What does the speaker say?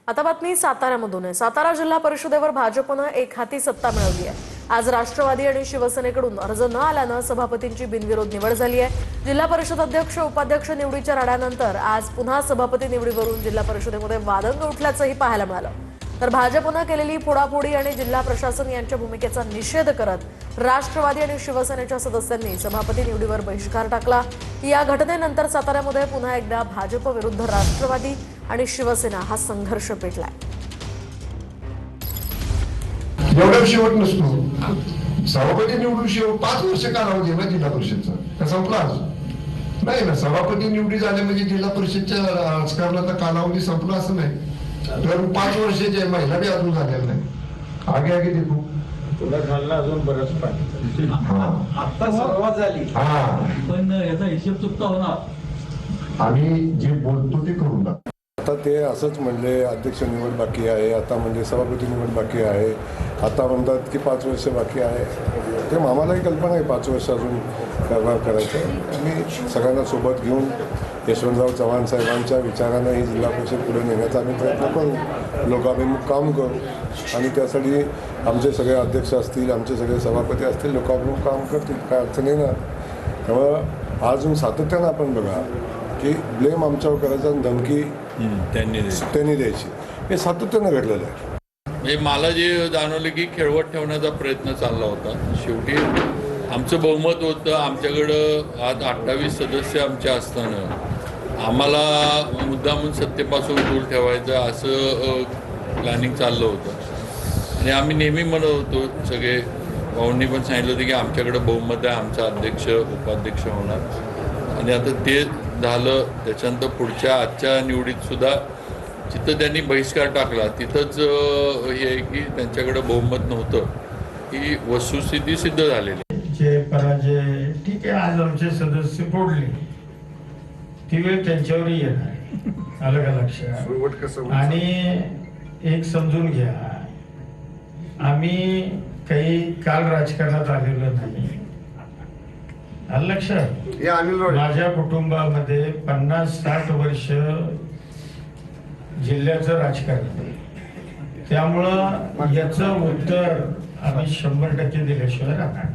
आता बातमी साताऱ्यामधून आहे। सातारा जिल्हा परिषदेवर भाजपनं एक हाती सत्ता मिळवली आहे। आज राष्ट्रवादी आणि शिवसेनेकडून अर्ज न आल्यानं सभापतींची बिनविरोध निवड झाली आहे। जिल्हा परिषद अध्यक्ष उपाध्यक्ष निवडीच्या राड्यानंतर आज पुन्हा सभापती निवडीवरून जिल्हा परिषदेमध्ये वादंग उठल्याचंही पाहायला मिळालं। तर भाजपनं केलेली फोडाफोडी आणि जिल्हा प्रशासन यांच्या भूमिकेचा निषेध करत राष्ट्रवादी आणि शिवसेनेच्या सदस्यांनी सभापती निवडीवर बहिष्कार टाकला। या घटनेनंतर साताऱ्यामध्ये पुन्हा एकदा भाजप विरुद्ध राष्ट्रवादी आणि शिवसेना हा संघर्ष पेटलाय। एवढा शेवट नसतो, सभापती निवडून शेवट 5 वर्ष कालावधी आहे ना जिल्हा परिषदचा, संपला नाही ना। सभापती निवडी झाले म्हणजे जिल्हा परिषदच्या राजकारणाचा कालावधी संपला असं नाही। तर 5 वर्षाचे महिला बी अजून झालेला नाही। आगे आगे देखू तुला घालणं अजून बरंच पाहिजे। आता सुरुवात झाली, पण याचा हिशोब चुकता होणार। आम्ही जे बोलतो ते करू ना। आता ते असंच म्हणले अध्यक्ष निवड बाकी आहे, आता म्हणजे सभापती निवड बाकी आहे, आता म्हणतात की 5 वर्ष बाकी आहे। ते आम्हालाही कल्पना आहे 5 वर्ष अजून करायचं। आम्ही सगळ्यांना सोबत घेऊन यशवंतराव चव्हाण साहेबांच्या विचारानं ही जिल्हा परिषद पुढे नेण्याचा आम्ही प्रयत्न करू, लोकाभिमुख काम करू आणि त्यासाठी आमचे सगळे अध्यक्ष असतील, आमचे सगळे सभापती असतील, लोकाभिमुख काम करतील, काय अडचण येणार। त्यामुळं अजून सातत्यानं आपण बघा की ब्लेम आमच्यावर करायचा आणि धमकी त्यांनी द्यायची, हे सातत्यानं घडलेलं आहे। म्हणजे मला जे जाणवलं की खेळवत ठेवण्याचा प्रयत्न चालला होता। शेवटी आमचं बहुमत होतं, आमच्याकडं आज 28 सदस्य आमच्या असताना आम्हाला मुद्दामून सत्तेपासून दूर ठेवायचं असं प्लॅनिंग चाललं होतं। आणि आम्ही नेहमी म्हणत होतो, सगळे भाऊंनी पण सांगितलं होतं की आमच्याकडं बहुमत आहे, आमचा अध्यक्ष उपाध्यक्ष होणार। आणि आता ते झालं। त्याच्यानंतर पुढच्या आजच्या निवडीत सुद्धा जिथं त्यांनी बहिष्कार टाकला तिथंच हे आहे की त्यांच्याकडे बहुमत नव्हतं, ही वस्तुस्थिती सिद्ध झालेली। जे पराजय ठीक आहे, आज आमचे सदस्य फोडले, ती वेळ त्यांच्यावरही येणार, आलं का लक्षात। आणि एक समजून घ्या, आम्ही काही काल राजकारणात आलेलो नाही, आलं लक्षात। माझ्या कुटुंबामध्ये 50-60 वर्ष जिल्ह्याचं राजकारण, त्यामुळं याचं उत्तर आम्ही 100% दिल्याशिवाय राहणार।